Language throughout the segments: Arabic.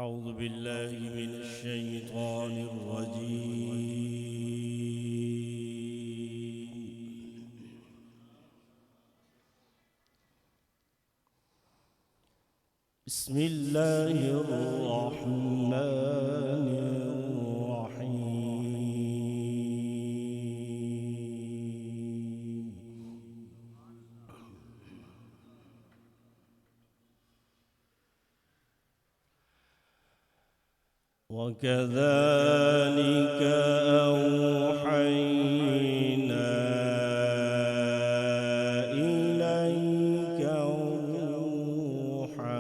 أعوذ بالله من الشيطان الرجيم. بسم الله الرحمن الرحيم. وكذلك أوحينا إليك روحا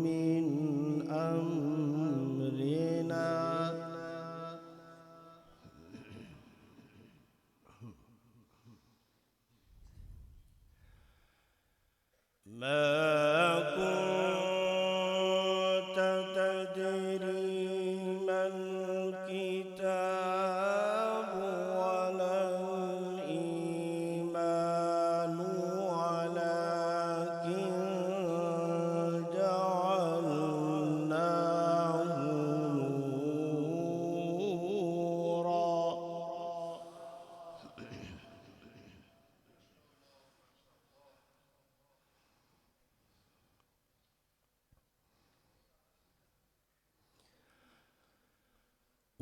من أمرنا ما كنت تدري ما الكتاب ولا الإيمان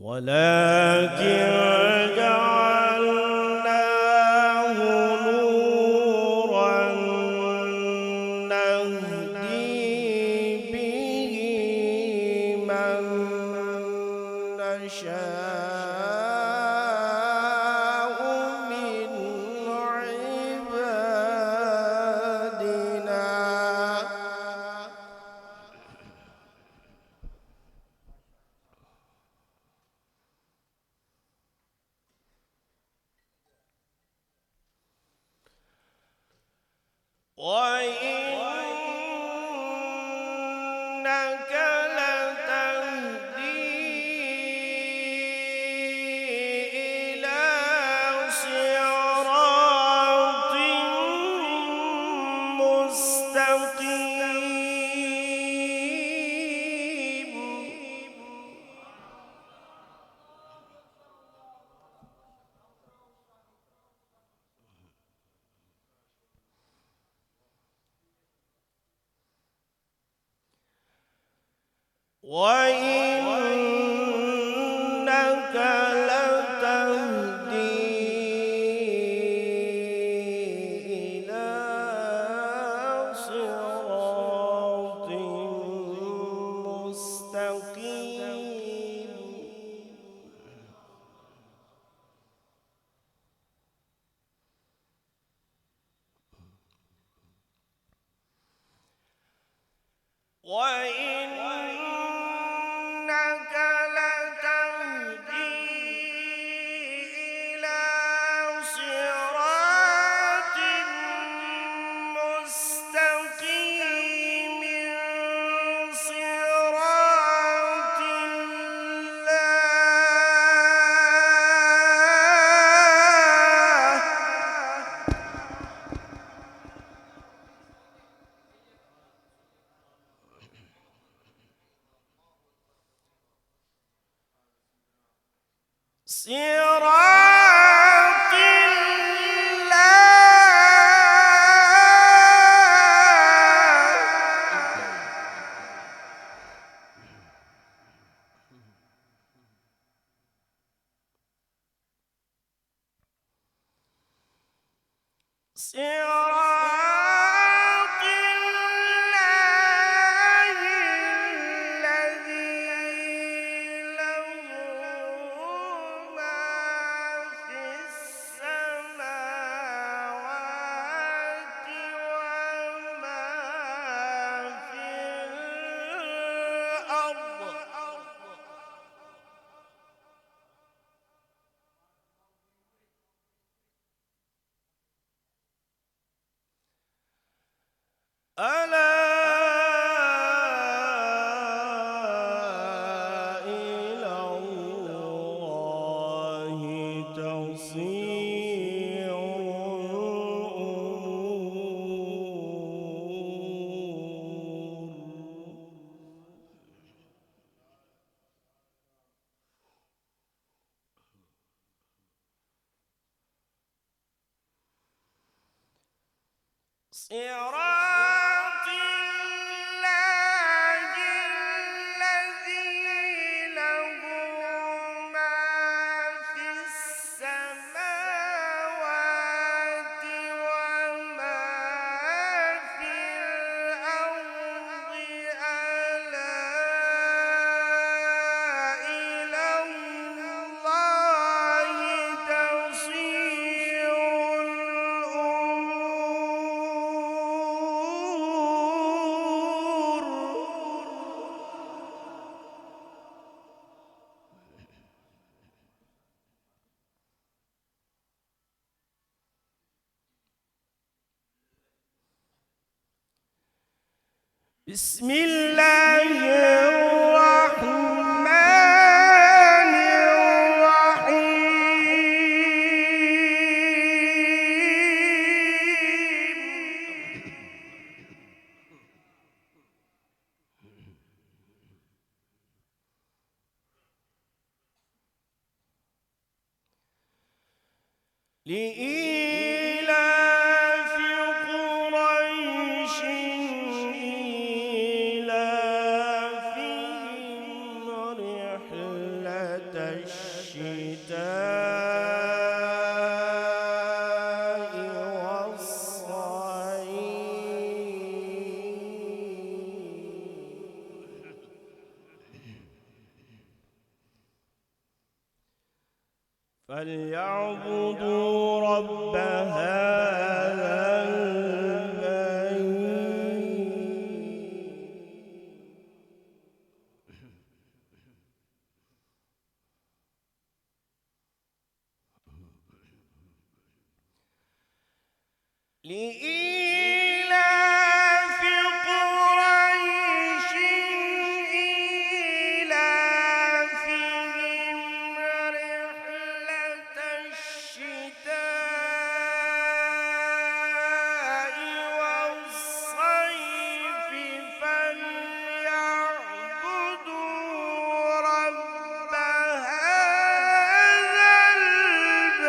ولكن جعلناه نورا نهدي به من نشاء من عبادنا وإنك لتهدي إلى صراط مستقيم وإنك لتهدي إلى صراط مستقيم وإنك لتهدي إلى صراط مستقيم صراط صراط الذي له ما في السماوات وما في الأرض ألا إلى الله تصير الأمور صراط الله الذي له ما في السماوات وما في الأرض ألا إلى الله تصير الأمور. بسم الله الرحمن الرحيم. لإيلاف قريش إيلافهم رحلة الشتاء والصيف فليعبدوا رب هذا البيت. لإيلاف قريش إيلافهم رحلة الشتاء والصيف فليعبدوا رب هذا البيت.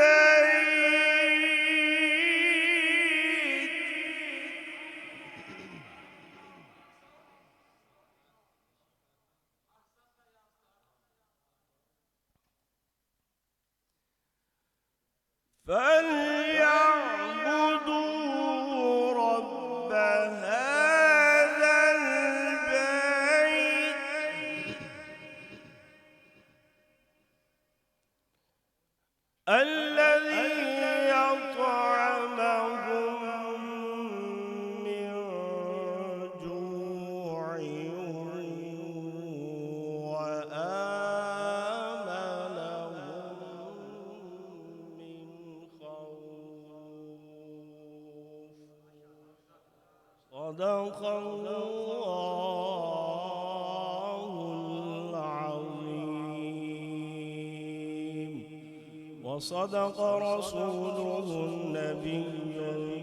فليعبدوا رب هذا البيت الذي يطعمهم من جوع وآمنهم من خوف. صدق الله العظيم وصدق رسوله النبي